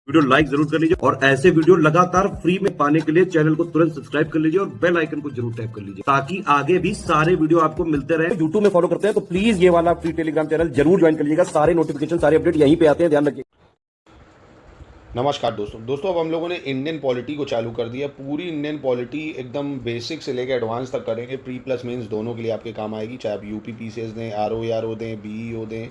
Video like जरूर कर लीजिए और ऐसे वीडियो लगातार फ्री में पाने के लिए चैनल को तुरंत सब्सक्राइब कर लीजिए और बेल आइकन को जरूर टैप कर लीजिए ताकि आगे भी सारे वीडियो आपको मिलते रहे। यूट्यूब में फॉलो करते हैं तो प्लीज ये वाला फ्री टेलीग्राम चैनल जरूर ज्वाइन कर लीजिएगा। सारे नोटिफिकेशन सारे अपडेट यहीं पे आते हैं, ध्यान रखिए। नमस्कार दोस्तों अब हम लोगों ने इंडियन पॉलिटी को चालू कर दिया। पूरी इंडियन पॉलिटी एकदम बेसिक से लेकर एडवांस तक करेंगे। प्री प्लस मेंस दोनों के लिए आपके काम आएगी, चाहे आप यूपी पीसीएस दें, आरओ दें, बीईओ दें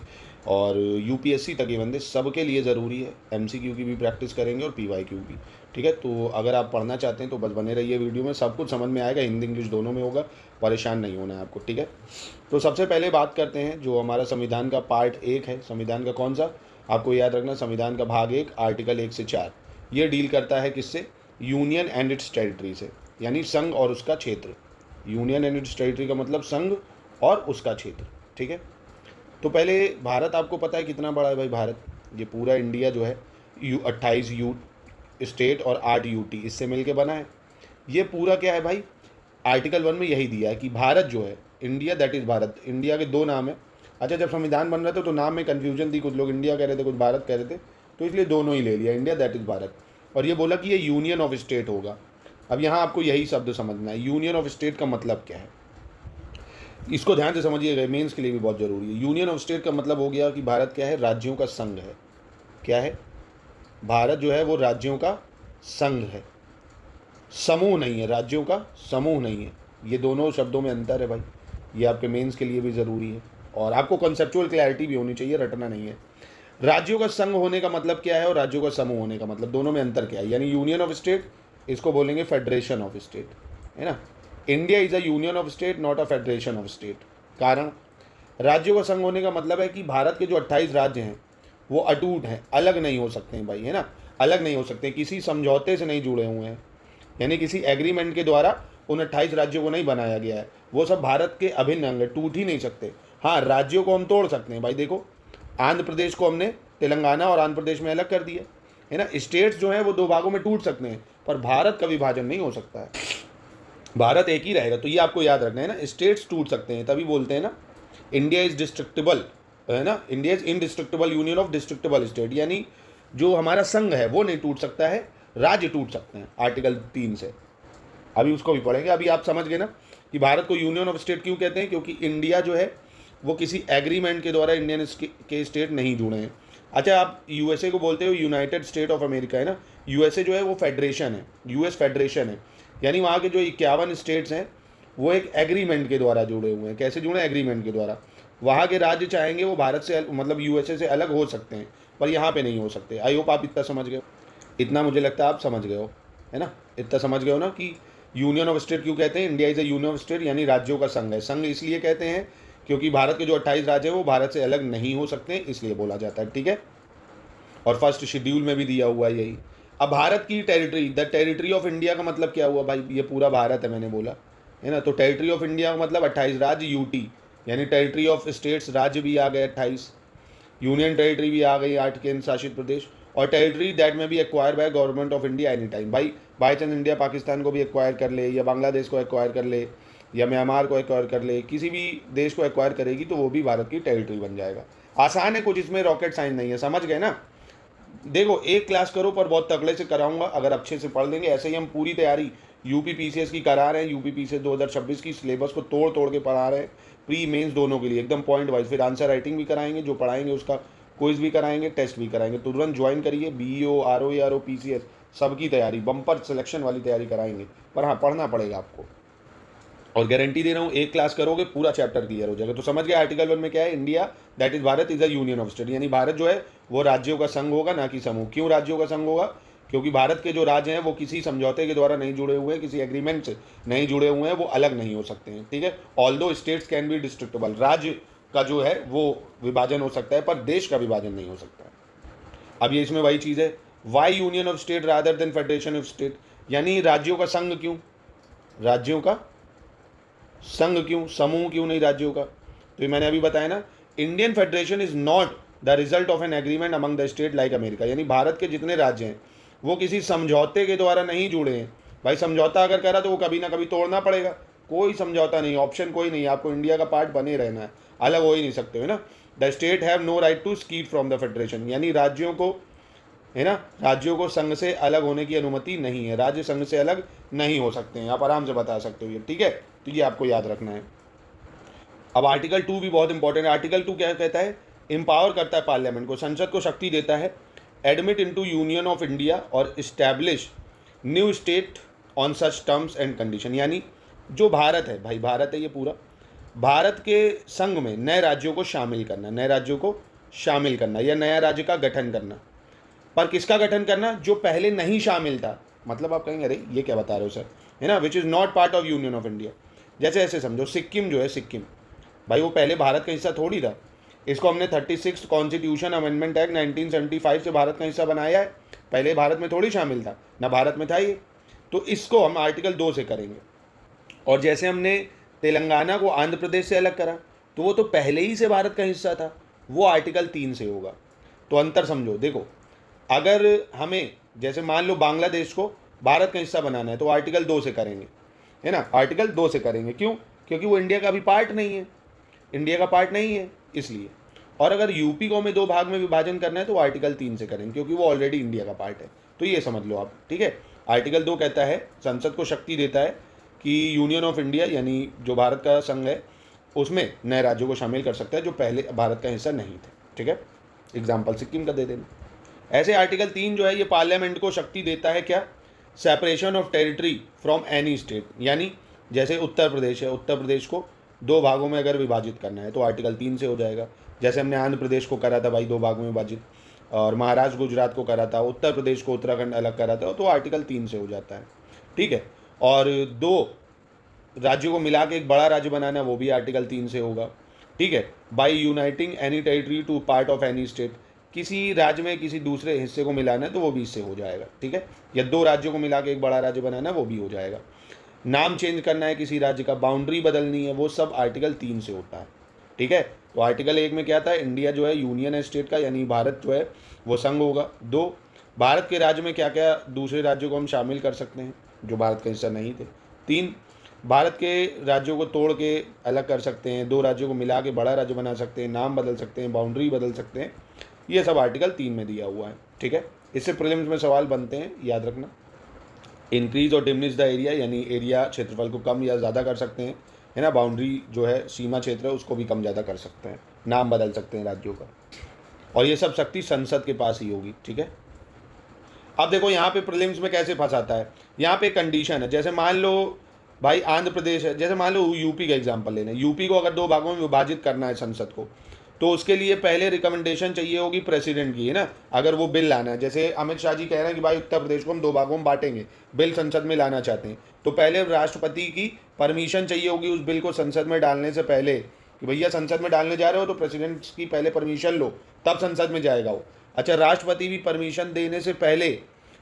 और यूपीएससी तक इवन दें, सबके लिए ज़रूरी है। एमसीक्यू की भी प्रैक्टिस करेंगे और पीवाईक्यू भी। ठीक है, तो अगर आप पढ़ना चाहते हैं तो बस बने रहिए वीडियो में, सब कुछ समझ में आएगा, हिंदी इंग्लिश दोनों में होगा, परेशान नहीं होना है आपको। ठीक है, तो सबसे पहले बात करते हैं जो हमारा संविधान का पार्ट 1 है। संविधान का कौन सा, आपको याद रखना, संविधान का भाग 1 आर्टिकल 1 से 4। ये डील करता है किससे, यूनियन एंड इट्स टेरिटरी से, यानी संघ और उसका क्षेत्र। यूनियन एंड इट्स टेरिटरी का मतलब संघ और उसका क्षेत्र। ठीक है, तो पहले भारत आपको पता है कितना बड़ा है भाई। भारत, ये पूरा इंडिया जो है 28 यू स्टेट और 8 यूटी इससे मिलके बना है। ये पूरा क्या है भाई, आर्टिकल 1 में यही दिया है कि भारत जो है, India that is Bharat. India के 2 नाम है। अच्छा, जब संविधान बन रहा था तो नाम में कन्फ्यूजन थी, कुछ लोग इंडिया कह रहे थे, कुछ भारत कह रहे थे, तो इसलिए दोनों ही ले लिया, इंडिया दैट इज़ भारत। और ये बोला कि ये यूनियन ऑफ स्टेट होगा। अब यहाँ आपको यही शब्द समझना है, यूनियन ऑफ स्टेट का मतलब क्या है, इसको ध्यान से समझिएगा, मेंस के लिए भी बहुत जरूरी है। यूनियन ऑफ स्टेट का मतलब हो गया कि भारत क्या है, राज्यों का संघ है। क्या है, भारत जो है वो राज्यों का संघ है, समूह नहीं है, राज्यों का समूह नहीं है। ये दोनों शब्दों में अंतर है भाई, ये आपके मेंस के लिए भी ज़रूरी है और आपको कॉन्सेप्चुअल क्लैरिटी भी होनी चाहिए, रटना नहीं है। राज्यों का संघ होने का मतलब क्या है और राज्यों का समूह होने का मतलब, दोनों में अंतर क्या है। यानी यूनियन ऑफ स्टेट, इसको बोलेंगे फेडरेशन ऑफ स्टेट, है ना। India is a union of state, not a federation of state. कारण, राज्यों का संघ होने का मतलब है कि भारत के जो 28 राज्य हैं वो अटूट हैं, अलग नहीं हो सकते हैं भाई, है ना। अलग नहीं हो सकते, किसी समझौते से नहीं जुड़े हुए हैं, यानी किसी एग्रीमेंट के द्वारा उन 28 राज्यों को नहीं बनाया गया है। वो सब भारत के अभिन्न अंग, टूट ही नहीं सकते। हाँ, राज्यों को हम तोड़ सकते हैं भाई। देखो, आंध्र प्रदेश को हमने तेलंगाना और आंध्र प्रदेश में अलग कर दिया, है ना। स्टेट्स जो हैं वो 2 भागों में टूट सकते हैं, पर भारत का विभाजन नहीं हो सकता है, भारत एक ही रहेगा। तो ये आपको याद रखना है ना, स्टेट्स टूट सकते हैं, तभी बोलते हैं ना इंडिया इज डिस्ट्रिक्टेबल, है ना। India is indestructible union of destructible state, यानी जो हमारा संघ है वो नहीं टूट सकता है, राज्य टूट सकते हैं आर्टिकल 3 से। अभी उसको भी पढ़ेंगे। अभी आप समझ गए ना कि भारत को यूनियन ऑफ स्टेट क्यों कहते हैं, क्योंकि इंडिया जो है वो किसी एग्रीमेंट के द्वारा इंडियन के स्टेट नहीं जुड़े हैं। अच्छा, आप यूएसए को बोलते हो यूनाइटेड स्टेट ऑफ अमेरिका, है ना। यूएसए जो है वो फेडरेशन है, यूएस फेडरेशन है, यानी वहाँ के जो 51 स्टेट्स हैं वो एक एग्रीमेंट के द्वारा जुड़े हुए हैं। कैसे जुड़े, एग्रीमेंट के द्वारा। वहाँ के राज्य चाहेंगे वो भारत से मतलब यूएसए से अलग हो सकते हैं, पर यहाँ पे नहीं हो सकते। आई होप आप इतना समझ गए हो, इतना मुझे लगता है आप समझ गए हो, है ना। इतना समझ गए हो ना कि यूनियन ऑफ स्टेट क्यों कहते हैं, India is a union of state, यानी राज्यों का संघ है। संघ इसलिए कहते हैं क्योंकि भारत के जो 28 राज्य हैं वो भारत से अलग नहीं हो सकते, इसलिए बोला जाता है। ठीक है, और फर्स्ट शेड्यूल में भी दिया हुआ है यही। अब भारत की territory, the territory of India का मतलब क्या हुआ भाई, ये पूरा भारत है मैंने बोला, है ना। तो टेरिटरी ऑफ इंडिया का मतलब 28 राज्य, यूटी यानी टेरिटरी ऑफ स्टेट्स, राज्य भी आ गए 28, यूनियन टेरिटरी भी आ गई 8 केंद्र शासित प्रदेश, और टेरिटरी दैट में भी acquire by government of India any time. भाई बाई चांस इंडिया पाकिस्तान को भी एक्वायर कर ले, या बांग्लादेश को एक्वायर कर ले, या म्यांमार को एक्वायर कर ले, किसी भी देश को एक्वायर करेगी तो वो भी भारत की टेरिटरी बन जाएगा। आसान है कुछ, इसमें रॉकेट साइंस नहीं है, समझ गए ना। देखो, एक क्लास करो पर बहुत तगड़े से कराऊंगा, अगर अच्छे से पढ़ लेंगे। ऐसे ही हम पूरी तैयारी यूपी पीसीएस की करा रहे हैं, यूपी पीसीएस 2026 की सिलेबस को तोड़ तोड़ के पढ़ा रहे हैं, प्री मेंस दोनों के लिए एकदम पॉइंट वाइज। फिर आंसर राइटिंग भी कराएंगे, जो पढ़ाएंगे उसका क्विज भी कराएंगे, टेस्ट भी कराएंगे। तुरंत ज्वाइन करिए, बीईओ, आरओ पीसीएस सबकी तैयारी, बम्पर सिलेक्शन वाली तैयारी कराएंगे। पर हाँ, पढ़ना पड़ेगा आपको, और गारंटी दे रहा हूँ एक क्लास करोगे पूरा चैप्टर क्लियर हो जाएगा। तो समझ गए आर्टिकल 1 में क्या है, India that is Bharat is a union of state, यानी भारत जो है वो राज्यों का संघ होगा, ना कि समूह। क्यों राज्यों का संघ होगा, क्योंकि भारत के जो राज्य हैं वो किसी समझौते के द्वारा नहीं जुड़े हुए हैं, किसी एग्रीमेंट से नहीं जुड़े हुए हैं, वो अलग नहीं हो सकते हैं। ठीक है, ऑल्दो स्टेट्स कैन बी डिस्ट्रिक्टेबल, राज्य का जो है वो विभाजन हो सकता है, पर देश का विभाजन नहीं हो सकता है। अब ये इसमें वही चीज़ है, why union of state rather than federation of state, यानी राज्यों का संघ क्यों, राज्यों का संघ क्यों, समूह क्यों नहीं राज्यों का। तो ये मैंने अभी बताया ना, Indian federation is not the result of an agreement among the state like America, यानी भारत के जितने राज्य हैं वो किसी समझौते के द्वारा नहीं जुड़े हैं। भाई समझौता अगर करा तो वो कभी ना कभी तोड़ना पड़ेगा, कोई समझौता नहीं, ऑप्शन कोई नहीं, आपको इंडिया का पार्ट बने रहना है, अलग हो ही नहीं सकते हो ना। The state have no right to secede from the federation, यानी राज्यों को है ना, राज्यों को संघ से अलग होने की अनुमति नहीं है, राज्य संघ से अलग नहीं हो सकते हैं, आप आराम से बता सकते हो ये, ठीक है। तो ये आपको याद रखना है। अब आर्टिकल 2 भी बहुत इंपॉर्टेंट है। आर्टिकल 2 क्या कहता है? एम्पावर करता है पार्लियामेंट को, संसद को शक्ति देता है admit into union of India और establish new state on such terms and condition. यानी जो भारत है, भाई भारत है ये पूरा, भारत के संघ में नए राज्यों को शामिल करना, नए राज्यों को शामिल करना या नया राज्य का गठन करना। पर किसका गठन करना? जो पहले नहीं शामिल था। मतलब आप कहेंगे अरे ये क्या बता रहे हो सर, है ना, which is not part of union of India. जैसे ऐसे समझो, सिक्किम जो है, सिक्किम भाई वो पहले भारत का हिस्सा थोड़ी था, इसको हमने 36 कॉन्स्टिट्यूशन अमेंडमेंट एक्ट 1975 से भारत का हिस्सा बनाया है, पहले भारत में थोड़ी शामिल था, ना भारत में था ये। तो इसको हम आर्टिकल 2 से करेंगे। और जैसे हमने तेलंगाना को आंध्र प्रदेश से अलग करा, तो वो तो पहले ही से भारत का हिस्सा था, वो आर्टिकल 3 से होगा। तो अंतर समझो, देखो अगर हमें जैसे मान लो बांग्लादेश को भारत का हिस्सा बनाना है तो आर्टिकल 2 से करेंगे, है ना, आर्टिकल 2 से करेंगे। क्यों? क्योंकि वो इंडिया का भी पार्ट नहीं है, इंडिया का पार्ट नहीं है इसलिए। और अगर यूपी को हमें 2 भाग में विभाजन करना है तो आर्टिकल 3 से करेंगे, क्योंकि वो ऑलरेडी इंडिया का पार्ट है। तो ये समझ लो आप, ठीक है। आर्टिकल 2 कहता है संसद को शक्ति देता है कि यूनियन ऑफ इंडिया यानी जो भारत का संघ है उसमें नए राज्यों को शामिल कर सकता है जो पहले भारत का हिस्सा नहीं थे, ठीक है। एग्जाम्पल सिक्किम का दे देना। ऐसे आर्टिकल 3 जो है ये पार्लियामेंट को शक्ति देता है क्या? Separation of territory from any state. यानी जैसे उत्तर प्रदेश है, उत्तर प्रदेश को 2 भागों में अगर विभाजित करना है तो आर्टिकल 3 से हो जाएगा। जैसे हमने आंध्र प्रदेश को करा था भाई 2 भागों में विभाजित, और महाराष्ट्र गुजरात को करा था, उत्तर प्रदेश को उत्तराखंड अलग करा था, तो आर्टिकल 3 से हो जाता है, ठीक है। और 2 राज्यों को मिला के एक बड़ा राज्य बनाना, वो भी आर्टिकल 3 से होगा, ठीक है। By uniting any territory to part of any state, किसी राज्य में किसी दूसरे हिस्से को मिलाना है तो वो भी इससे हो जाएगा, ठीक है। या 2 राज्यों को मिला के एक बड़ा राज्य बनाना है, वो भी हो जाएगा। नाम चेंज करना है किसी राज्य का, बाउंड्री बदलनी है, वो सब आर्टिकल 3 से होता है, ठीक है। तो आर्टिकल 1 में क्या था? इंडिया जो है यूनियन है स्टेट का, यानी भारत जो है वो संघ होगा। 2 भारत के राज्य में क्या क्या दूसरे राज्यों को हम शामिल कर सकते हैं जो भारत का हिस्सा नहीं थे। 3 भारत के राज्यों को तोड़ के अलग कर सकते हैं, 2 राज्यों को मिला के बड़ा राज्य बना सकते हैं, नाम बदल सकते हैं, बाउंड्री बदल सकते हैं। ये सब आर्टिकल 3 में दिया हुआ है, ठीक है। इससे प्रीलिम्स में सवाल बनते हैं, याद रखना। इंक्रीज और डिमिनिश द एरिया, यानी एरिया क्षेत्रफल को कम या ज़्यादा कर सकते हैं, है ना। बाउंड्री जो है सीमा क्षेत्र है उसको भी कम ज़्यादा कर सकते हैं, नाम बदल सकते हैं राज्यों का, और ये सब शक्ति संसद के पास ही होगी, ठीक है। अब देखो यहाँ पे प्रीलिम्स में कैसे फंसाता है, यहाँ पे कंडीशन है। जैसे मान लो भाई आंध्र प्रदेश है, जैसे मान लो यूपी का एग्जाम्पल लेना है, यूपी को अगर 2 भागों में विभाजित करना है संसद को, तो उसके लिए पहले रिकमेंडेशन चाहिए होगी प्रेसिडेंट की, है ना। अगर वो बिल लाना है, जैसे अमित शाह जी कह रहे हैं कि भाई उत्तर प्रदेश को हम 2 भागों में बांटेंगे, बिल संसद में लाना चाहते हैं, तो पहले राष्ट्रपति की परमिशन चाहिए होगी उस बिल को संसद में डालने से पहले, कि भैया संसद में डालने जा रहे हो तो प्रेसिडेंट की पहले परमिशन लो, तब संसद में जाएगा वो। अच्छा, राष्ट्रपति भी परमिशन देने से पहले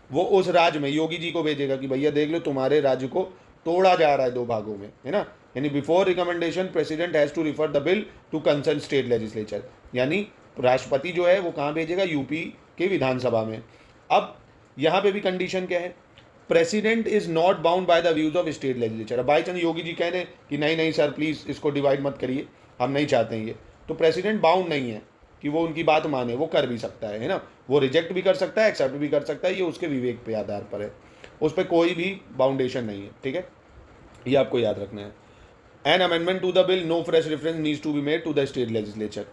वो उस राज्य में योगी जी को भेजेगा कि भैया देख लो तुम्हारे राज्य को तोड़ा जा रहा है 2 भागों में, है ना। यानी before recommendation president has to refer the bill to concern state legislature, यानी राष्ट्रपति जो है वो कहाँ भेजेगा? यूपी के विधानसभा में। अब यहाँ पे भी कंडीशन क्या है? President is not bound by the views of state legislature. By chance Yogi ji कह रहे कि नहीं नहीं सर प्लीज़ इसको डिवाइड मत करिए, हम नहीं चाहते हैं ये, तो प्रेसिडेंट बाउंड नहीं है कि वो उनकी बात माने, वो कर भी सकता है ना, वो रिजेक्ट भी कर सकता है, एक्सेप्ट भी कर सकता है, ये उसके विवेक पे आधार पर है, उस पर कोई भी बाउंडेशन नहीं है, ठीक है। ये आपको याद रखना है। An amendment to the bill, no fresh reference needs to be made to the state legislature,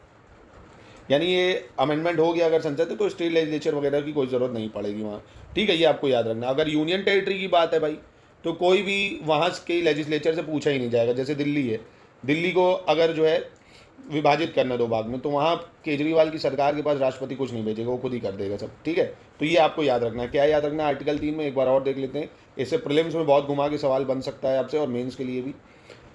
यानी ये अमेंडमेंट हो गया अगर संसद है तो स्टेट लेजिस्लेचर वगैरह की कोई ज़रूरत नहीं पड़ेगी वहाँ, ठीक है। ये आपको याद रखना। अगर यूनियन टेरिटरी की बात है भाई, तो कोई भी वहाँ के लेजिस्लेचर से पूछा ही नहीं जाएगा। जैसे दिल्ली है, दिल्ली को अगर जो है विभाजित करना 2 भाग में, तो वहाँ केजरीवाल की सरकार के पास राष्ट्रपति कुछ नहीं भेजेगा, वो खुद ही कर देगा सब, ठीक है। तो ये आपको याद रखना है। क्या याद रखना है? आर्टिकल 3 में एक बार और देख लेते हैं, इससे प्रीलिम्स में बहुत घुमा के सवाल बन सकता है आपसे और मेंस के लिए भी।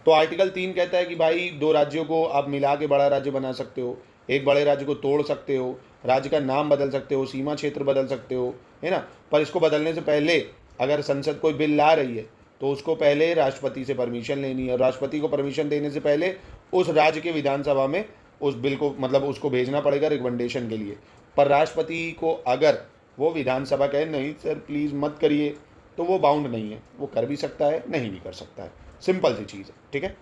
तो आर्टिकल 3 कहता है कि भाई 2 राज्यों को आप मिला के बड़ा राज्य बना सकते हो, एक बड़े राज्य को तोड़ सकते हो, राज्य का नाम बदल सकते हो, सीमा क्षेत्र बदल सकते हो, है ना। पर इसको बदलने से पहले अगर संसद कोई बिल ला रही है तो उसको पहले राष्ट्रपति से परमिशन लेनी है, और राष्ट्रपति को परमिशन देने से पहले उस राज्य के विधानसभा में उस बिल को मतलब उसको भेजना पड़ेगा रिकमेंडेशन के लिए। पर राष्ट्रपति को अगर वो विधानसभा कहे नहीं सर प्लीज़ मत करिए, तो वो बाउंड नहीं है, वो कर भी सकता है, नहीं भी कर सकता है, सिंपल सी चीज़ है, ठीक है।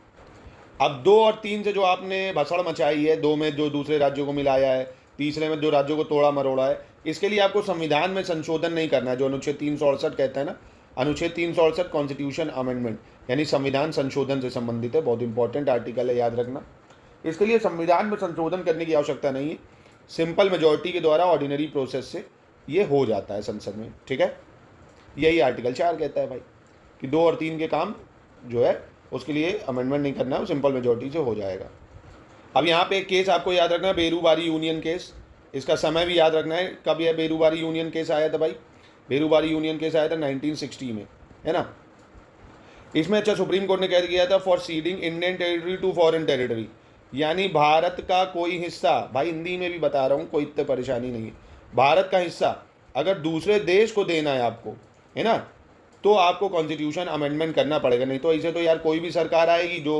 अब 2 और 3 से जो आपने भसड़ मचाई है, 2 में जो दूसरे राज्यों को मिलाया है, तीसरे में जो राज्यों को तोड़ा मरोड़ा है, इसके लिए आपको संविधान में संशोधन नहीं करना है, जो अनुच्छेद 368 कहता है ना, अनुच्छेद 368 कॉन्स्टिट्यूशन अमेंडमेंट यानी संविधान संशोधन से संबंधित है। बहुत इंपॉर्टेंट आर्टिकल है, याद रखना। इसके लिए संविधान में संशोधन करने की आवश्यकता नहीं है, सिंपल मेजॉरिटी के द्वारा ऑर्डिनरी प्रोसेस से ये हो जाता है संसद में, ठीक है। यही आर्टिकल 4 कहता है भाई कि 2 और 3 के काम जो है उसके लिए अमेंडमेंट नहीं करना है, सिंपल मेजॉरिटी से हो जाएगा। अब यहाँ पे एक केस आपको याद रखना है, बेरूबारी यूनियन केस। इसका समय भी याद रखना है, कब यह बेरूबारी यूनियन केस आया था भाई? बेरूबारी यूनियन केस आया था 1960 में, है ना। इसमें अच्छा सुप्रीम कोर्ट ने कह दिया था for ceding Indian territory to foreign territory, यानी भारत का कोई हिस्सा, भाई हिंदी में भी बता रहा हूँ, कोई इतनी परेशानी नहीं है, भारत का हिस्सा अगर दूसरे देश को देना है आपको, है ना, तो आपको कॉन्स्टिट्यूशन अमेंडमेंट करना पड़ेगा। नहीं तो ऐसे तो यार कोई भी सरकार आएगी जो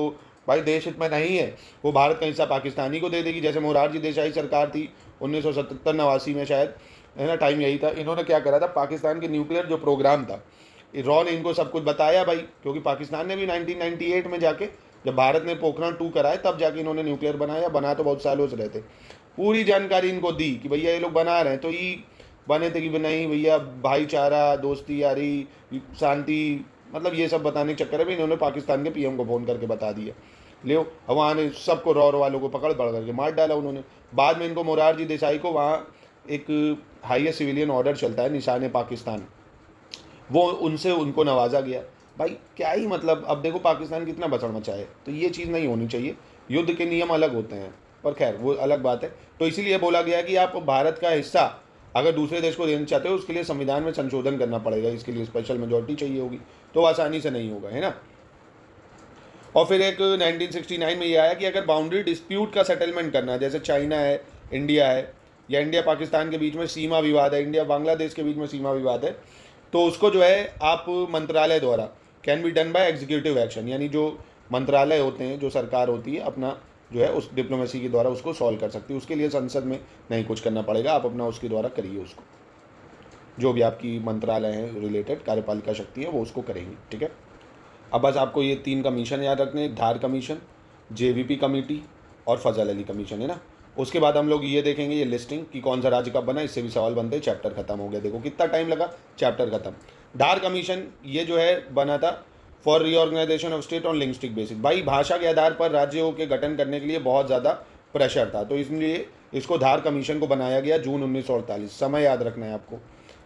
भाई देश हित में नहीं है, वो भारत का हिस्सा पाकिस्तानी को दे देगी। जैसे मोरारजी देसाई सरकार थी 1977-89 में शायद, है ना, टाइम यही था। इन्होंने क्या करा था, पाकिस्तान के न्यूक्लियर जो प्रोग्राम था, रॉ ने इनको सब कुछ बताया भाई, क्योंकि पाकिस्तान ने भी 1998 में जाके, जब भारत ने पोखरण 2 कराए, तब जाके इन्होंने न्यूक्लियर बनाया। बना तो बहुत सालों से रहे थे, पूरी जानकारी इनको दी कि भैया ये लोग बना रहे हैं, तो ये बने थे कि नहीं भैया भाईचारा, दोस्ती यारी, शांति, मतलब ये सब बताने के चक्कर में इन्होंने पाकिस्तान के पीएम को फ़ोन करके बता दिया। ले वहाँ ने सबको रॉ वालों को पकड़ करके मार डाला उन्होंने। बाद में इनको मोरारजी देसाई को वहाँ एक हाईएस्ट सिविलियन ऑर्डर चलता है, निशान पाकिस्तान, वो उनसे उनको नवाजा गया। भाई क्या ही मतलब, अब देखो पाकिस्तान कितना बचड़ मचाए, तो ये चीज़ नहीं होनी चाहिए। युद्ध के नियम अलग होते हैं, पर खैर वो अलग बात है। तो इसीलिए बोला गया कि आप भारत का हिस्सा अगर दूसरे देश को देना चाहते हो, उसके लिए संविधान में संशोधन करना पड़ेगा, इसके लिए स्पेशल मेजॉरिटी चाहिए होगी, तो आसानी से नहीं होगा, है ना। और फिर एक 1969 में ये आया कि अगर बाउंड्री डिस्प्यूट का सेटलमेंट करना है, जैसे चाइना है, इंडिया है, या इंडिया पाकिस्तान के बीच में सीमा विवाद है, इंडिया बांग्लादेश के बीच में सीमा विवाद है, तो उसको जो है आप मंत्रालय द्वारा can be done by executive action, यानी जो मंत्रालय होते हैं, जो सरकार होती है, अपना जो है उस डिप्लोमेसी के द्वारा उसको सॉल्व कर सकती है। उसके लिए संसद में नहीं कुछ करना पड़ेगा, आप अपना उसके द्वारा करिए, उसको जो भी आपकी मंत्रालय है रिलेटेड कार्यपालिका शक्ति है वो उसको करेंगी, ठीक है। अब बस आपको ये 3 कमीशन याद रखने, धार कमीशन, जेवीपी कमेटी और फजल अली कमीशन, है ना। उसके बाद हम लोग ये देखेंगे ये लिस्टिंग कि कौन सा राज्य कब बना, इससे भी सवाल बनते हैं। चैप्टर खत्म हो गया, देखो कितना टाइम लगा, चैप्टर खत्म। धार कमीशन ये जो है बना था for reorganization of state on linguistic basis. भाई भाषा के आधार पर राज्यों के गठन करने के लिए बहुत ज़्यादा प्रेशर था, तो इसलिए इसको धार कमीशन को बनाया गया जून 1948। समय याद रखना है आपको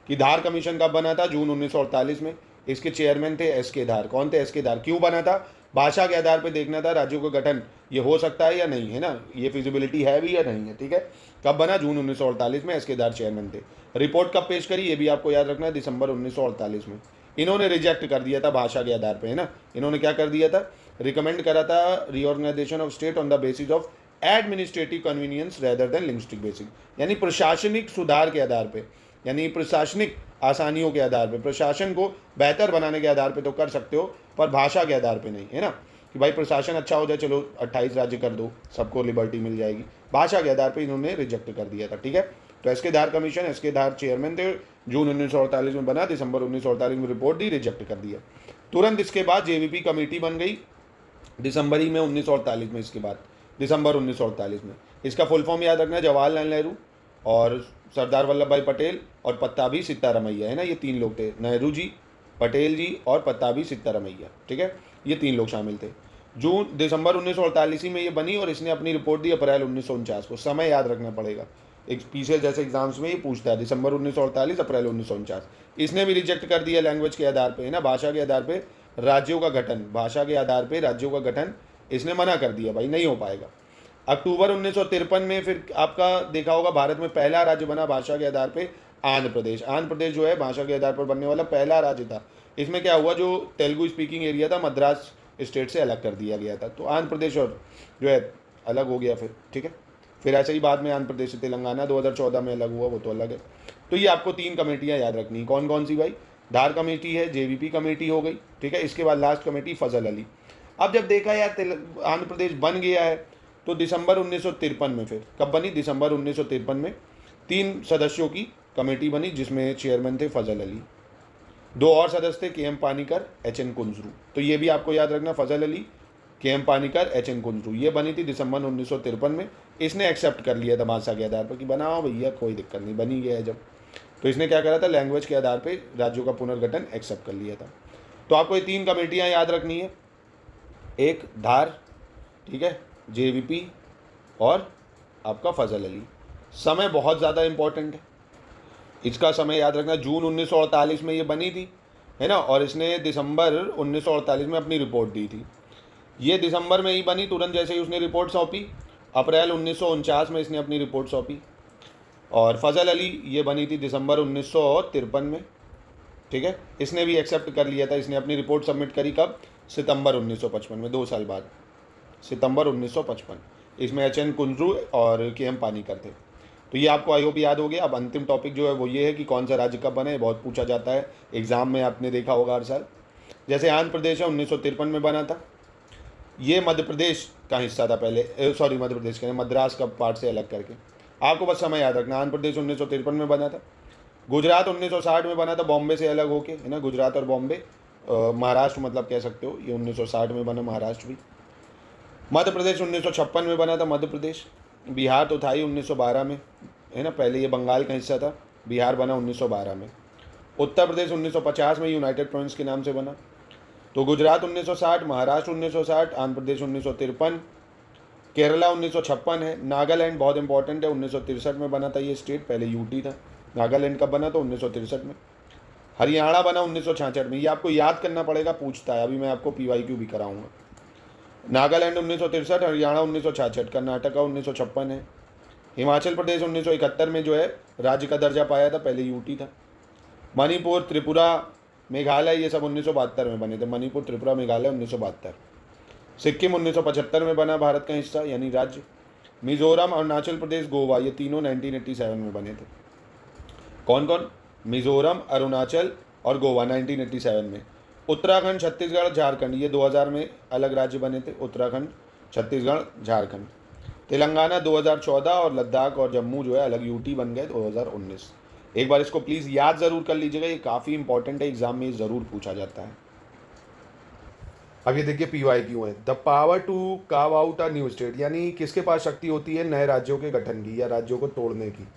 कि धार कमीशन कब बना था, जून 1948 में। इसके चेयरमैन थे एस.के. धार। कौन थे एस.के. धार? क्यों बना था? भाषा के आधार पर देखना था राज्यों का गठन ये हो सकता है या नहीं, है ना, ये फिजिबिलिटी है भी या नहीं है, ठीक है। कब बना? जून 1948 में एस.के. धार चेयरमैन थे। रिपोर्ट कब पेश करी ये भी आपको याद रखना है, दिसंबर 1948 में। इन्होंने रिजेक्ट कर दिया था भाषा के आधार पे, है ना। इन्होंने क्या कर दिया था, रिकमेंड करा था reorganization of state on the basis of administrative convenience rather than linguistic basis, यानी प्रशासनिक सुधार के आधार पे, यानी प्रशासनिक आसानियों के आधार पे, प्रशासन को बेहतर बनाने के आधार पे तो कर सकते हो, पर भाषा के आधार पे नहीं, है ना, कि भाई प्रशासन अच्छा हो जाए, चलो 28 राज्य कर दो, सबको लिबर्टी मिल जाएगी। भाषा के आधार पे इन्होंने रिजेक्ट कर दिया था, ठीक है। तो एस.के. धार कमीशन, एस.के. धार चेयरमैन थे, जून 1948 में बना, दिसंबर 1948 में रिपोर्ट दी, रिजेक्ट कर दिया। तुरंत इसके बाद जेवीपी कमेटी बन गई दिसंबर में 1948 में। इसके बाद दिसंबर 1948 में, इसका फुल फॉर्म याद रखना है, जवाहरलाल नेहरू और सरदार वल्लभ भाई पटेल और पत्ताभी सिद्धारमैया, है ना, ये 3 लोग थे, नेहरू जी, पटेल जी और पत्ताभी सिद्धारमैया, ठीक है, ये 3 लोग शामिल थे। दिसंबर 1948 में ये बनी और इसने अपनी रिपोर्ट दी अप्रैल 1949 को। समय याद रखना पड़ेगा, एक पीसीएस जैसे एग्जाम्स में ये पूछता है, दिसंबर 1948 अप्रैल 1949। इसने भी रिजेक्ट कर दिया लैंग्वेज के आधार पे, है ना, भाषा के आधार पे राज्यों का गठन, भाषा के आधार पे राज्यों का गठन इसने मना कर दिया, भाई नहीं हो पाएगा। अक्टूबर 1953 में फिर आपका देखा होगा भारत में पहला राज्य बना भाषा के आधार पे, आंध्र प्रदेश। आंध्र प्रदेश जो है भाषा के आधार पर बनने वाला पहला राज्य था। इसमें क्या हुआ, जो तेलुगु स्पीकिंग एरिया था मद्रास स्टेट से अलग कर दिया गया था, तो आंध्र प्रदेश और जो है अलग हो गया फिर, ठीक है। फिर ऐसे ही बाद में आंध्र प्रदेश से तेलंगाना 2014 में अलग हुआ, वो तो अलग है। तो ये आपको 3 कमेटियाँ याद रखनी, कौन कौन सी भाई, धार कमेटी है, जेवीपी कमेटी हो गई, ठीक है। इसके बाद लास्ट कमेटी फजल अली। अब जब देखा यार आंध्र प्रदेश बन गया है, तो दिसंबर 1953 में, फिर कब बनी, दिसंबर 1953 में 3 सदस्यों की कमेटी बनी, जिसमें चेयरमैन थे फजल अली, 2 और सदस्य थे के.एम. पानीकर, एच.एन. कुंजरू। तो ये भी आपको याद रखना, फजल अली, के.एम. पानीकर, एच.एन. कुंजरू, ये बनी थी दिसंबर 1953 में। इसने एक्सेप्ट कर लिया था भाषा के आधार पर कि बनाओ भैया, कोई दिक्कत नहीं, बनी गया है जब। तो इसने क्या करा था, लैंग्वेज के आधार पे राज्यों का पुनर्गठन एक्सेप्ट कर लिया था। तो आपको ये 3 कमेटियाँ याद रखनी है, एक धार, ठीक है, जेवीपी और आपका फजल अली। समय बहुत ज़्यादा इम्पोर्टेंट है, इसका समय याद रखना। जून 1948 में ये बनी थी, है ना, और इसने दिसंबर 1948 में अपनी रिपोर्ट दी थी। ये दिसंबर में ही बनी, तुरंत जैसे ही उसने रिपोर्ट सौंपी। अप्रैल 1949 में इसने अपनी रिपोर्ट सौंपी। और फजल अली ये बनी थी दिसंबर 1953 में, ठीक है। इसने भी एक्सेप्ट कर लिया था, इसने अपनी रिपोर्ट सबमिट करी कब, सितंबर 1955 में, 2 साल बाद, सितंबर 1955। इसमें एच एन कुंजरू और के एम पानीकर थे। तो ये आपको आई होप याद हो गया। अब अंतिम टॉपिक जो है वो ये है कि कौन सा राज्य कब बना है, बहुत पूछा जाता है एग्जाम में, आपने देखा होगा हर साल। जैसे आंध्र प्रदेश है 1953 में बना था, ये मध्य प्रदेश का हिस्सा था पहले, सॉरी मध्य प्रदेश का, मद्रास का पार्ट से अलग करके। आपको बस समय याद रखना, आंध्र प्रदेश 1953 में बना था। गुजरात 1960 में बना था, बॉम्बे से अलग होके, है ना, गुजरात और बॉम्बे, महाराष्ट्र मतलब कह सकते हो, ये 1960 में बना महाराष्ट्र भी। मध्य प्रदेश 1956 में बना था मध्य प्रदेश। बिहार तो था ही 1912 में, है ना, पहले ये बंगाल का हिस्सा था, बिहार बना 1912 में। उत्तर प्रदेश 1950 में यूनाइटेड प्रोविंस के नाम से बना। तो गुजरात 1960, महाराष्ट्र 1960, आंध्र प्रदेश 1953, केरला 1956 है। नागालैंड बहुत इंपॉर्टेंट है, 1963 में बना था ये स्टेट, पहले यूटी था। नागालैंड कब बना, तो 1963 में। हरियाणा बना 1966 में, ये आपको याद करना पड़ेगा, पूछता है, अभी मैं आपको PYQ भी कराऊंगा। नागालैंड 1963, हरियाणा 1966, कर्नाटका 1956 है। हिमाचल प्रदेश 1971 में जो है राज्य का दर्जा पाया था, पहले यूटी था। मणिपुर, त्रिपुरा, मेघालय ये सब 1972 में बने थे, मणिपुर, त्रिपुरा, मेघालय 1972। सिक्किम 1975 में बना भारत का हिस्सा यानी राज्य। मिजोरम, अरुणाचल प्रदेश, गोवा ये तीनों 1987 में बने थे। कौन कौन, मिजोरम, अरुणाचल और गोवा 1987 में। उत्तराखंड, छत्तीसगढ़, झारखंड ये 2000 में अलग राज्य बने थे, उत्तराखंड, छत्तीसगढ़, झारखंड। तेलंगाना 2014 और लद्दाख और जम्मू जो है अलग यूटी बन गए 2019। एक बार इसको प्लीज़ याद ज़रूर कर लीजिएगा, ये काफ़ी इंपॉर्टेंट है, एग्जाम में ज़रूर पूछा जाता है। अब ये देखिए PYQ है, the power to carve out a new state, यानी किसके पास शक्ति होती है नए राज्यों के गठन की या राज्यों को तोड़ने की।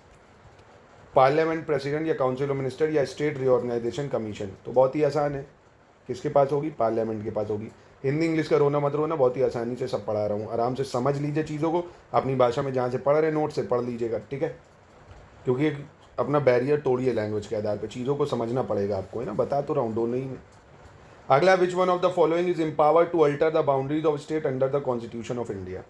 पार्लियामेंट, प्रेसिडेंट या काउंसिल ऑफ मिनिस्टर या स्टेट रीऑर्गेनाइजेशन कमीशन। तो बहुत ही आसान है, किसके पास होगी, पार्लियामेंट के पास होगी। हिंदी इंग्लिश का रोना मत रोना, बहुत ही आसानी से सब पढ़ा रहा हूँ, आराम से समझ लीजिए चीज़ों को, अपनी भाषा में जहाँ से पढ़ रहे नोट से पढ़ लीजिएगा, ठीक है, क्योंकि अपना बैरियर तोड़िए लैंग्वेज के आधार पर, चीज़ों को समझना पड़ेगा आपको, है ना, बता तो रहा हूँ, डो नहीं में। अगला, which one of the following is empower to alter the boundaries of state under the constitution of India.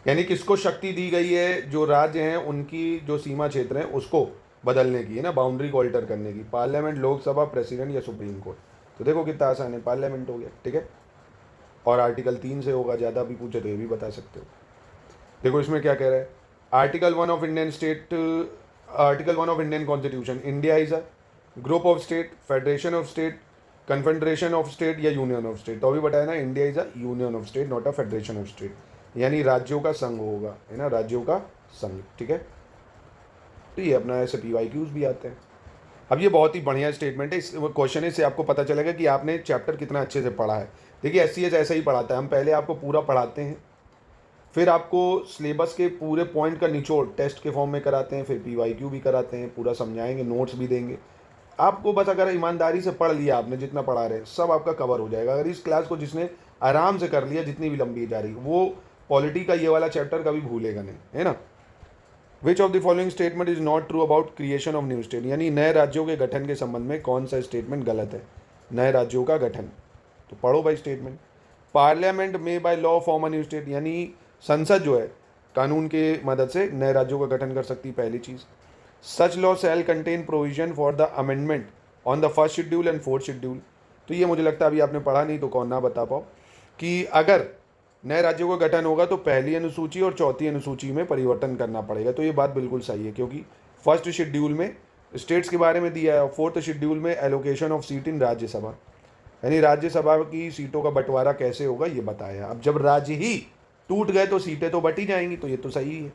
यानी किसको शक्ति दी गई है, जो राज्य हैं उनकी जो सीमा क्षेत्र है उसको बदलने की, है ना, बाउंड्री को अल्टर करने की। पार्लियामेंट, लोकसभा, प्रेसिडेंट या सुप्रीम कोर्ट। तो देखो कितना आसान है, पार्लियामेंट हो गया, ठीक है, और आर्टिकल 3 से होगा, ज़्यादा भी पूछे तो ये भी बता सकते हो। देखो इसमें क्या कह रहा है, article 1 of Indian state, article 1 of Indian constitution, India is a group of state, federation of state, confederation of state या यूनियन ऑफ स्टेट। तो अभी बताया ना, India is a union of state, not a federation of state, यानी राज्यों का संघ होगा, है ना, राज्यों का संघ, ठीक है। तो ये अपना ऐसे PYQs भी आते हैं। अब ये बहुत ही बढ़िया स्टेटमेंट है, इस क्वेश्चन है, इससे आपको पता चलेगा कि आपने चैप्टर कितना अच्छे से पढ़ा है। देखिए SCS ऐसा ही पढ़ाता है, हम पहले आपको पूरा पढ़ाते हैं, फिर आपको सिलेबस के पूरे पॉइंट का निचोड़ टेस्ट के फॉर्म में कराते हैं, फिर PYQ भी कराते हैं, पूरा समझाएंगे, नोट्स भी देंगे आपको। बस अगर ईमानदारी से पढ़ लिया आपने, जितना पढ़ा रहे सब आपका कवर हो जाएगा। अगर इस क्लास को जिसने आराम से कर लिया, जितनी भी लंबी जा रही, वो पॉलिटी का ये वाला चैप्टर कभी भूलेगा नहीं, है ना। Which of the following statement is not true about creation of new state, यानी नए राज्यों के गठन के संबंध में कौन सा स्टेटमेंट गलत है, नए राज्यों का गठन। तो पढ़ो भाई स्टेटमेंट। पार्लियामेंट में by law form a new state, यानी संसद जो है कानून के मदद से नए राज्यों का गठन कर सकती है, पहली चीज़। Such law shall contain provision for the amendment on the first schedule and fourth schedule. तो ये मुझे लगता है अभी आपने पढ़ा नहीं तो कौन ना बता पाओ कि अगर नए राज्यों का गठन होगा तो पहली अनुसूची और चौथी अनुसूची में परिवर्तन करना पड़ेगा। तो ये बात बिल्कुल सही है, क्योंकि फर्स्ट शेड्यूल में स्टेट्स के बारे में दिया है और फोर्थ शेड्यूल में एलोकेशन ऑफ सीट इन राज्यसभा, यानी राज्यसभा की सीटों का बंटवारा कैसे होगा ये बताया। अब जब राज्य ही टूट गए तो सीटें तो बटी जाएंगी, तो ये तो सही है।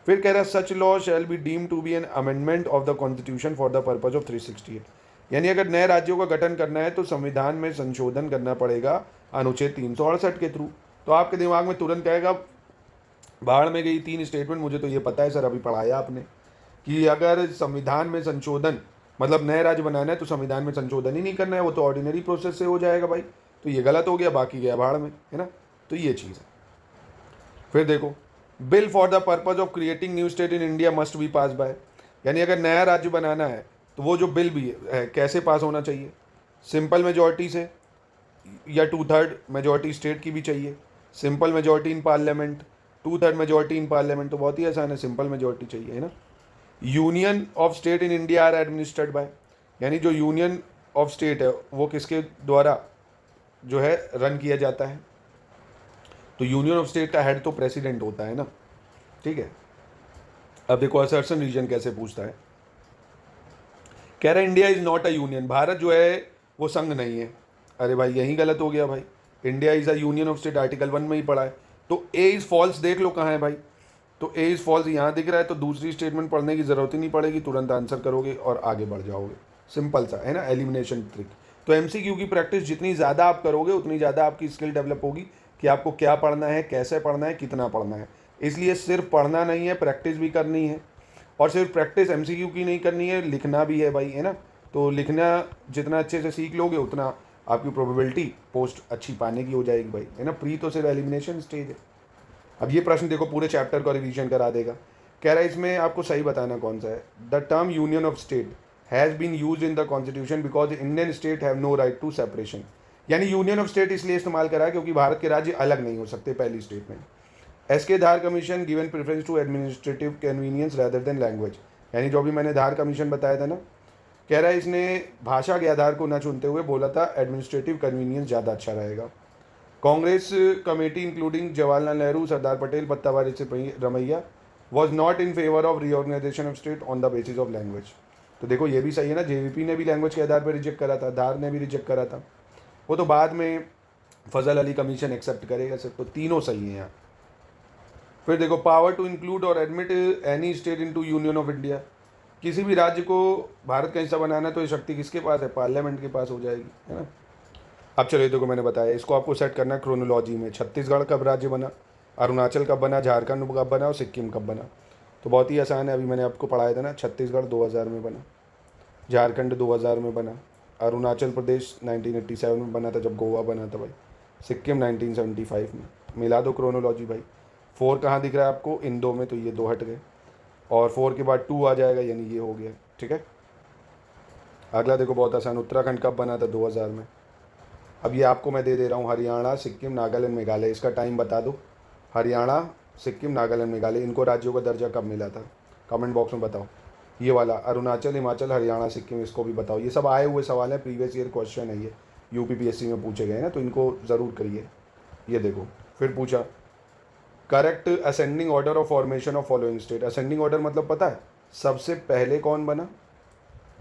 फिर कह रहा है such law shall be deem to be an amendment of the constitution for the purpose of 368, यानी अगर नए राज्यों का गठन करना है तो संविधान में संशोधन करना पड़ेगा अनुच्छेद 368 के थ्रू। तो आपके दिमाग में तुरंत कहेगा बाहर में गई 3 स्टेटमेंट, मुझे तो ये पता है सर, अभी पढ़ाया आपने, कि अगर संविधान में संशोधन मतलब नए राज्य बनाना है तो संविधान में संशोधन ही नहीं करना है, वो तो ऑर्डिनरी प्रोसेस से हो जाएगा भाई। तो ये गलत हो गया, बाकी गया भाड़ में, है ना। तो ये चीज़ है। फिर देखो, bill for the purpose of creating new state in India must be pass by, यानी अगर नया राज्य बनाना है तो वो जो बिल भी है कैसे पास होना चाहिए, सिंपल मेजॉरिटी से या 2/3 मेजॉरिटी स्टेट की भी चाहिए, simple majority in parliament, 2/3 majority in parliament, तो बहुत ही आसान है, सिंपल मेजॉरिटी चाहिए, है ना। Union of state in India are administered by, यानी जो यूनियन ऑफ स्टेट है वो किसके द्वारा जो है रन किया जाता है, तो यूनियन ऑफ स्टेट का हेड तो प्रेसिडेंट होता है ना, ठीक है। अब देखो असर्शन रीजन कैसे पूछता है, कह रहा है India is not a union, Bharat जो है वो संघ नहीं है। अरे भाई यही गलत हो गया भाई, India is a union of state article 1 में ही पढ़ा है, तो ए इज फॉल्स देख लो कहाँ है भाई, तो ए इज फॉल्स यहाँ दिख रहा है, तो दूसरी स्टेटमेंट पढ़ने की जरूरत ही नहीं पड़ेगी, तुरंत आंसर करोगे और आगे बढ़ जाओगे, सिंपल सा है ना, एलिमिनेशन ट्रिक। तो एमसीक्यू की प्रैक्टिस जितनी ज़्यादा आप करोगे उतनी ज़्यादा आपकी स्किल डेवलप होगी कि आपको क्या पढ़ना है, कैसे पढ़ना है, कितना पढ़ना है। इसलिए सिर्फ पढ़ना नहीं है, प्रैक्टिस भी करनी है, और सिर्फ प्रैक्टिस एमसीक्यू की नहीं करनी है, लिखना भी है भाई, है ना। तो लिखना जितना अच्छे से सीख लोगे उतना आपकी प्रोबेबिलिटी पोस्ट अच्छी पाने की हो जाएगी भाई, है ना। प्री तो सिर्फ एलिमिनेशन स्टेज है। अब ये प्रश्न देखो पूरे चैप्टर का रिवीजन करा देगा, कह रहा है इसमें आपको सही बताना कौन सा है। The term union of state has been use in the constitution because Indian state have no right to separation, यानी यूनियन ऑफ स्टेट इसलिए इस्तेमाल करा है क्योंकि भारत के राज्य अलग नहीं हो सकते, पहली statement. S K Dhar commission given preference to administrative convenience rather than language, यानी जो भी मैंने धार कमीशन बताया था ना, कह रहा है इसने भाषा के आधार को न चुनते हुए बोला था एडमिनिस्ट्रेटिव कन्वीनियंस ज़्यादा अच्छा रहेगा। Congress committee including Jawaharlal Nehru, Sardar Patel, Pattabhi Sitaramayya was not in favour of reorganization of state on the basis of language. तो देखो ये भी सही है ना, जेवीपी ने भी लैंग्वेज के आधार पर रिजेक्ट करा था, धार ने भी रिजेक्ट करा था, वो तो बाद में फजल अली कमीशन एक्सेप्ट करेगा सर, तो तीनों सही हैं यहाँ। फिर देखो, पावर टू इंक्लूड और admit any state into union of India, किसी भी राज्य को भारत का हिस्सा बनाना तो ये शक्ति किसके पास है, पार्लियामेंट के पास हो जाएगी, है ना। अब चलो देखो मैंने बताया, इसको आपको सेट करना है क्रोनोलॉजी में, छत्तीसगढ़ कब राज्य बना, अरुणाचल कब बना, झारखंड कब बना और सिक्किम कब बना। तो बहुत ही आसान है, अभी मैंने आपको पढ़ाया था ना, छत्तीसगढ़ 2000 में बना, झारखंड 2000 में बना, अरुणाचल प्रदेश 1987 में बना था जब गोवा बना था भाई, सिक्किम 1975 में। मिला दो क्रोनोलॉजी भाई, 4 कहाँ दिख रहा है आपको, इन 2 में, तो ये 2 हट गए, और 4 के बाद 2 आ जाएगा, यानी ये हो गया, ठीक है। अगला देखो बहुत आसान, उत्तराखंड कब बना था, 2000 में। अब ये आपको मैं दे दे रहा हूँ, हरियाणा, सिक्किम, नागालैंड, मेघालय, इसका टाइम बता दो। हरियाणा, सिक्किम, नागालैंड, मेघालय, इनको राज्यों का दर्जा कब मिला था, कमेंट बॉक्स में बताओ। ये वाला अरुणाचल, हिमाचल, हरियाणा, सिक्किम, इसको भी बताओ। ये सब आए हुए सवाल हैं, प्रीवियस ईयर क्वेश्चन है ये, यूपीपीएससी में पूछे गए ना, तो इनको ज़रूर करिए। ये देखो फिर पूछा, correct ascending order of formation of following state. Ascending order मतलब पता है, सबसे पहले कौन बना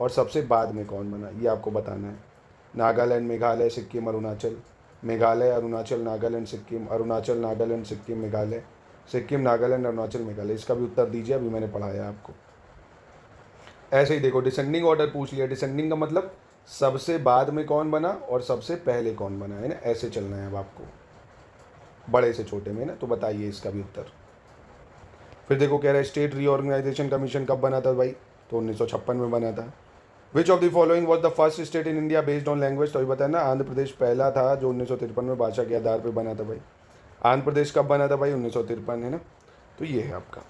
और सबसे बाद में कौन बना, ये आपको बताना है। नागालैंड, मेघालय, सिक्किम, अरुणाचल, मेघालय, अरुणाचल, नागालैंड, सिक्किम, अरुणाचल, नागालैंड, सिक्किम, मेघालय, सिक्किम, नागालैंड, अरुणाचल, मेघालय। इसका भी उत्तर दीजिए, अभी मैंने पढ़ाया आपको। ऐसे ही देखो, डिसेंडिंग ऑर्डर पूछ लिया, डिसेंडिंग का मतलब सबसे बाद में कौन बना और सबसे पहले कौन बना, है ना, ऐसे चलना है अब आपको, बड़े से छोटे में ना। तो बताइए इसका भी उत्तर। फिर देखो कह रहा है स्टेट रीऑर्गेनाइजेशन कमीशन कब बना था भाई, तो 1956 में बना था। Which of the following was the first state in India based on language, तो अभी बताया ना, आंध्र प्रदेश पहला था जो 1953 में भाषा के आधार पर बना था भाई। आंध्र प्रदेश कब बना था भाई, 1953, है ना। तो ये है आपका।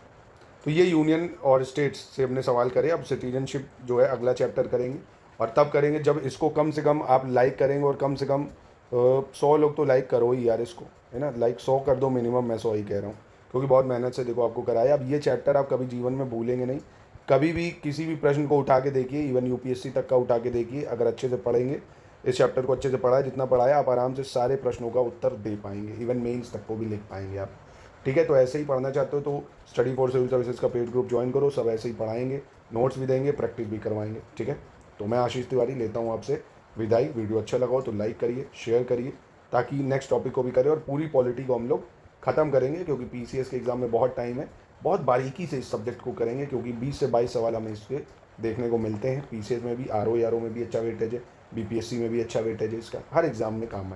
तो ये यूनियन और स्टेट्स से हमने सवाल करे। अब सिटीजनशिप जो है अगला चैप्टर करेंगे, और तब करेंगे जब इसको कम से कम आप लाइक करेंगे, और कम से कम 100 लोग तो लाइक करो ही यार इसको, है ना, लाइक 100 कर दो मिनिमम, मैं 100 ही कह रहा हूँ, क्योंकि बहुत मेहनत से देखो आपको कराया। अब ये चैप्टर आप कभी जीवन में भूलेंगे नहीं, कभी भी किसी भी प्रश्न को उठा के देखिए, इवन यूपीएससी तक का उठा के देखिए, अगर अच्छे से पढ़ेंगे, इस चैप्टर को अच्छे से पढ़ा है, जितना पढ़ाया आप आराम से सारे प्रश्नों का उत्तर दे पाएंगे, इवन मेंस तक को भी लिख पाएंगे आप, ठीक है। तो ऐसे ही पढ़ना चाहते हो तो स्टडी फॉर सिविल सर्विसेज का पेड ग्रुप ज्वाइन करो, सब ऐसे ही पढ़ाएंगे, नोट्स भी देंगे, प्रैक्टिस भी करवाएंगे, ठीक है। तो मैं आशीष तिवारी लेता हूँ आपसे विदाई। वीडियो अच्छा लगा हो तो लाइक करिए, शेयर करिए, ताकि नेक्स्ट टॉपिक को भी करें और पूरी पॉलिटी को हम लोग ख़त्म करेंगे, क्योंकि पीसीएस के एग्ज़ाम में बहुत टाइम है, बहुत बारीकी से इस सब्जेक्ट को करेंगे, क्योंकि 20 से 22 सवाल हमें इसके देखने को मिलते हैं। पीसीएस में भी, आरओ में भी अच्छा वेटेज है, बीपीएससी में भी अच्छा वेटेज है, इसका हर एग्ज़ाम में काम आए।